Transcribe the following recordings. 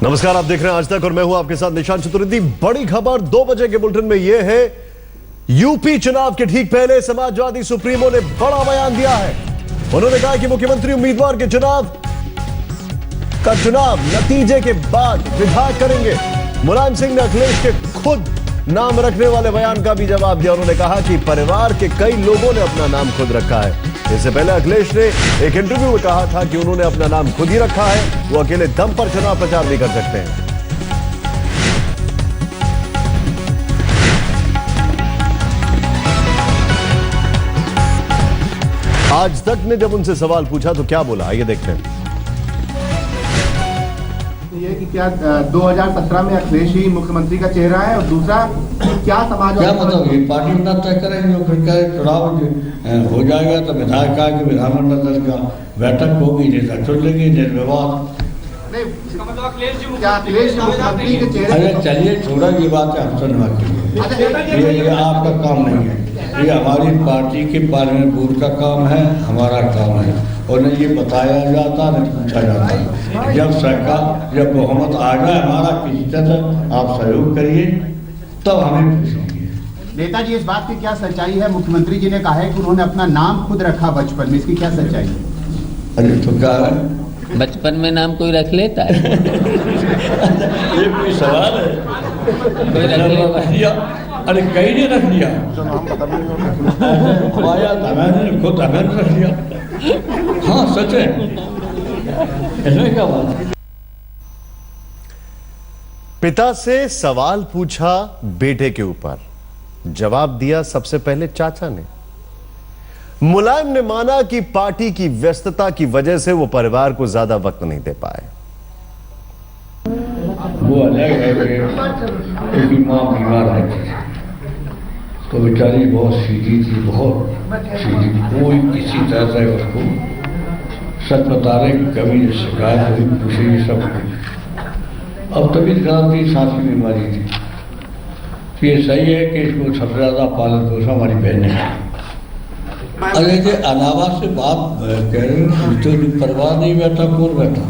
नमस्कार, आप देख रहे हैं आज तक और मैं हूं आपके साथ निशांत चतुर्वेदी। बड़ी खबर 2 बजे के बुलेटिन में यह है, यूपी चुनाव के ठीक पहले समाजवादी सुप्रीमो ने बड़ा बयान दिया है। उन्होंने कहा कि मुख्यमंत्री उम्मीदवार के चुनाव नतीजे के बाद विधायक करेंगे। मुलायम सिंह ने अखिलेश के खुद नाम रखने वाले बयान का भी जवाब दिया। उन्होंने कहा कि परिवार के कई लोगों ने अपना नाम खुद रखा है। इससे पहले अखिलेश ने एक इंटरव्यू में कहा था कि उन्होंने अपना नाम खुद ही रखा है, वो अकेले दम पर चुनाव प्रचार नहीं कर सकते हैं। आज तक ने जब उनसे सवाल पूछा तो क्या बोला, आइए देखते हैं। ये कि क्या 2017 में अखिलेश ही मुख्यमंत्री का चेहरा है, और दूसरा क्या समाज क्या मतलब ये पार्टी अपना तय करेंगे, फिर क्या चुनाव हो जाएगा तो विधायक का कि विधानमंडल दल का बैठक होगी, नेता चुन लेंगे निर्विवाद। क्या अखिलेश मुख्यमंत्री के चेहरे? अरे चलिए छोड़ा ये बात है, हम सुनवा के ये आपका काम नहीं है, ये हमारी पार्टी के पार्लियामेंट बोर्ड का काम है, हमारा काम है, और न ये बताया जाता न पूछा जाता। जब सरकार जब बहुमत आ जाए हमारा किसी तरह आप सहयोग करिए तब हमें पूछेंगे। नेताजी, इस बात की क्या सच्चाई है? मुख्यमंत्री जी ने कहा है कि उन्होंने अपना नाम खुद रखा बचपन में, इसकी क्या सच्चाई है? अरे तो क्या है, बचपन में नाम कोई रख लेता है? ये कोई सवाल है? कोई रख लिया? अरे कहीं ने रख लिया, मैंने खुद हमें रख लिया। हाँ सच है, इसमें क्या बात है? पिता से सवाल पूछा बेटे के ऊपर, जवाब दिया सबसे पहले चाचा ने। मुलायम ने माना कि पार्टी की व्यस्तता की वजह से वो परिवार को ज्यादा वक्त नहीं दे पाए। वो अलग है कि उनकी माँ बीमार है तो बेचारी बहुत सीधी थी, बहुत सीधी, कोई किसी तरह से उसको सच बता रहे कभी शिकायत हुई पूछी सब। अब तबीयत खराब थी, सांस की बीमारी थी, तो ये सही है कि इसको सबसे ज़्यादा पालन पोषण हमारी बहन है। अरे ये अनावा से बात कह रहे हैं, तो परिवार नहीं बैठा, कौन बैठा?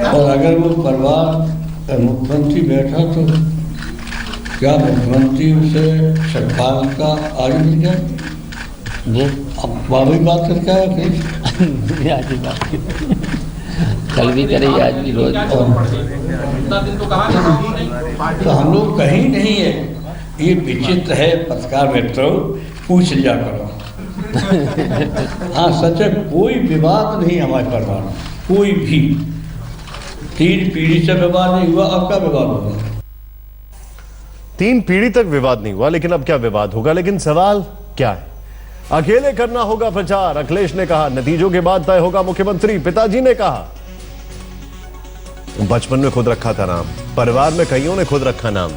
और अगर वो परिवार मुख्यमंत्री बैठा तो क्या मुख्यमंत्री उसे सतपाल का आयु मिल जाए? अब बाबी बात करके आया फिर आज भी बात कल भी करी, आज भी रोज। तो हम लोग कहीं नहीं है, ये विचित्र है पत्रकार मित्रों, पूछ लिया करो। हाँ सच है, कोई विवाद नहीं हमारे परिवार में, कोई भी 3 पीढ़ी से विवाद नहीं हुआ। अब क्या विवाद होगा? 3 पीढ़ी तक विवाद नहीं हुआ, लेकिन अब क्या विवाद होगा? लेकिन सवाल क्या है? अकेले करना होगा प्रचार, अखिलेश ने कहा। नतीजों के बाद तय होगा मुख्यमंत्री, पिताजी ने कहा। बचपन में खुद रखा था नाम, परिवार में कईयों ने खुद रखा नाम।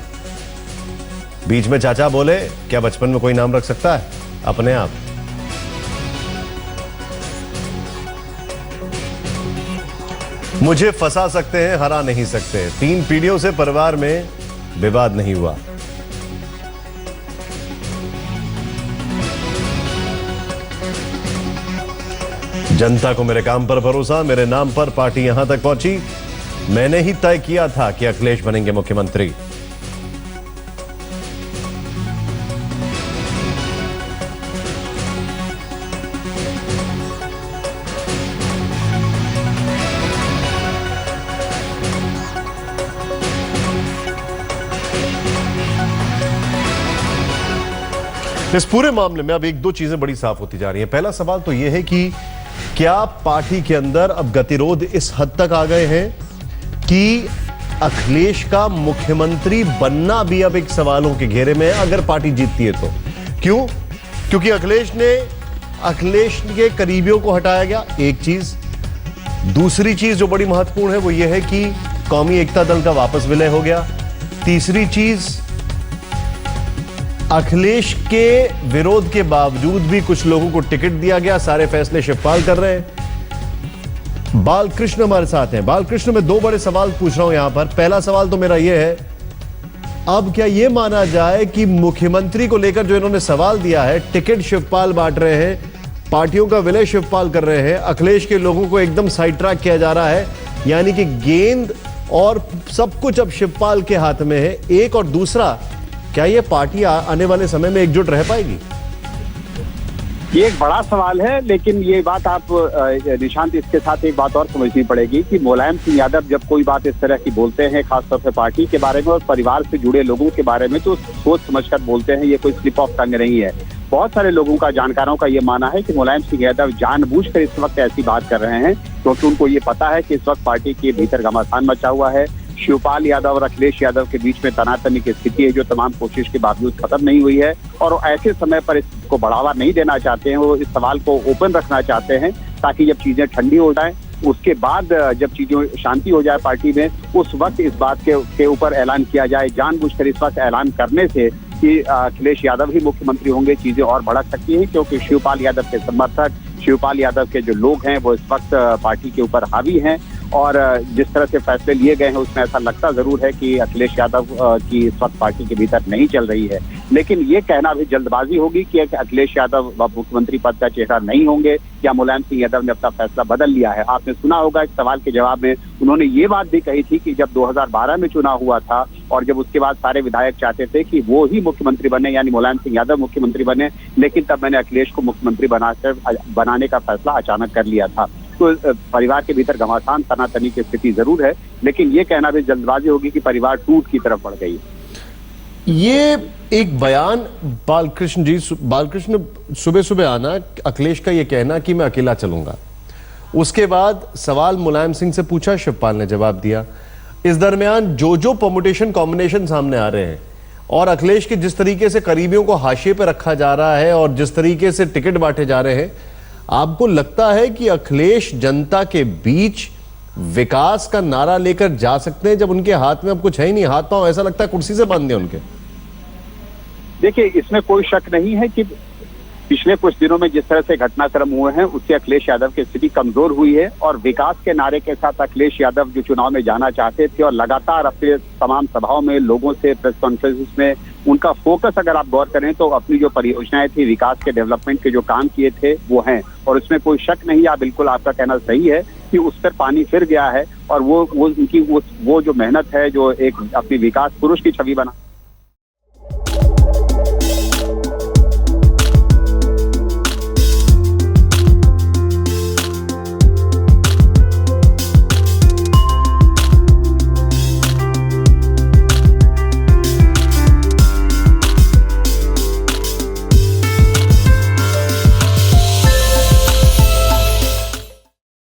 बीच में चाचा बोले, क्या बचपन में कोई नाम रख सकता है अपने आप? मुझे फंसा सकते हैं, हरा नहीं सकते। 3 पीढ़ियों से परिवार में विवाद नहीं हुआ। जनता को मेरे काम पर भरोसा, मेरे नाम पर पार्टी यहां तक पहुंची। मैंने ही तय किया था कि अखिलेश बनेंगे मुख्यमंत्री। इस पूरे मामले में अब 1-2 चीजें बड़ी साफ होती जा रही हैं। पहला सवाल तो यह है कि क्या पार्टी के अंदर अब गतिरोध इस हद तक आ गए हैं कि अखिलेश का मुख्यमंत्री बनना भी अब एक सवालों के घेरे में है, अगर पार्टी जीतती है तो? क्यों? क्योंकि अखिलेश के करीबियों को हटाया गया, एक चीज। दूसरी चीज जो बड़ी महत्वपूर्ण है वो यह है कि कौमी एकता दल का वापस विलय हो गया। तीसरी चीज, अखिलेश के विरोध के बावजूद भी कुछ लोगों को टिकट दिया गया, सारे फैसले शिवपाल कर रहे हैं। बालकृष्ण हमारे साथ हैं। बालकृष्ण, मैं 2 बड़े सवाल पूछ रहा हूं यहां पर। पहला सवाल तो मेरा यह है, अब क्या यह माना जाए कि मुख्यमंत्री को लेकर जो इन्होंने सवाल दिया है, टिकट शिवपाल बांट रहे हैं, पार्टियों का विलय शिवपाल कर रहे हैं, अखिलेश के लोगों को एकदम साइड ट्रैक किया जा रहा है, यानी कि गेंद और सब कुछ अब शिवपाल के हाथ में है। एक और दूसरा, क्या ये पार्टी आने वाले समय में एकजुट रह पाएगी? ये एक बड़ा सवाल है, लेकिन ये बात आप निशांत, इसके साथ एक बात और समझनी पड़ेगी कि मुलायम सिंह यादव जब कोई बात इस तरह की बोलते हैं, खासतौर से पार्टी के बारे में और परिवार से जुड़े लोगों के बारे में, तो सोच समझकर बोलते हैं। ये कोई स्लिप ऑफ टंग नहीं है। बहुत सारे लोगों का, जानकारों का ये मानना है कि मुलायम सिंह यादव जानबूझकर इस वक्त ऐसी बात कर रहे हैं क्योंकि उनको ये पता है कि इस वक्त पार्टी के भीतर घमासान मचा हुआ है। शिवपाल यादव और अखिलेश यादव के बीच में तनातनी की स्थिति है जो तमाम कोशिश के बावजूद खत्म नहीं हुई है, और ऐसे समय पर इसको बढ़ावा नहीं देना चाहते हैं। वो इस सवाल को ओपन रखना चाहते हैं ताकि जब चीजें ठंडी हो जाए, उसके बाद जब चीजें शांति हो जाए पार्टी में, उस वक्त इस बात के ऊपर ऐलान किया जाए। जानबूझकर इस वक्त ऐलान करने से कि अखिलेश यादव ही मुख्यमंत्री होंगे, चीजें और भड़क सकती हैं, क्योंकि शिवपाल यादव के समर्थक, शिवपाल यादव के जो लोग हैं वो इस वक्त पार्टी के ऊपर हावी हैं, और जिस तरह से फैसले लिए गए हैं उसमें ऐसा लगता जरूर है कि अखिलेश यादव की इस वक्त पार्टी के भीतर नहीं चल रही है। लेकिन ये कहना भी जल्दबाजी होगी कि अखिलेश यादव मुख्यमंत्री पद का चेहरा नहीं होंगे, या मुलायम सिंह यादव ने अपना फैसला बदल लिया है। आपने सुना होगा, एक सवाल के जवाब में उन्होंने ये बात भी कही थी कि जब 2012 में चुनाव हुआ था और जब उसके बाद सारे विधायक चाहते थे कि वो ही मुख्यमंत्री बने, यानी मुलायम सिंह यादव मुख्यमंत्री बने, लेकिन तब मैंने अखिलेश को मुख्यमंत्री बनाने का फैसला अचानक कर लिया था। तो परिवार के भीतर घमासान, तनातनी की स्थिति जरूर है, लेकिन ये कहना भी जल्दबाजी होगी कि परिवार टूट की तरफ बढ़ गई है। ये एक बयान बालकृष्ण सुबह सुबह आना, अखिलेश का ये कहना कि मैं अकेला चलूंगा, उसके बाद सवाल मुलायम सिंह से पूछा, शिवपाल ने जवाब दिया। इस दरमियान जो परमुटेशन कॉम्बिनेशन सामने आ रहे हैं और अखिलेश के जिस तरीके से करीबियों को हाशिए पे रखा जा रहा है और जिस तरीके से टिकट बांटे जा रहे हैं, आपको लगता है कि अखिलेश जनता के बीच विकास का नारा लेकर जा सकते हैं जब उनके हाथ में अब कुछ है ही नहीं, हाथ पांव ऐसा लगता है कुर्सी से बांध दिए उनके? देखिए, इसमें कोई शक नहीं है कि पिछले कुछ दिनों में जिस तरह से घटनाक्रम हुए हैं उससे अखिलेश यादव की स्थिति कमजोर हुई है, और विकास के नारे के साथ अखिलेश यादव जो चुनाव में जाना चाहते थे और लगातार अपने तमाम सभाओं में, लोगों से, प्रेस कॉन्फ्रेंस में उनका फोकस, अगर आप गौर करें तो अपनी जो परियोजनाएं थी, विकास के, डेवलपमेंट के जो काम किए थे वो हैं, और उसमें कोई शक नहीं है। बिल्कुल आपका कहना सही है कि उस पर पानी फिर गया है, और वो उनकी वो जो मेहनत है, जो एक अपनी विकास पुरुष की छवि बना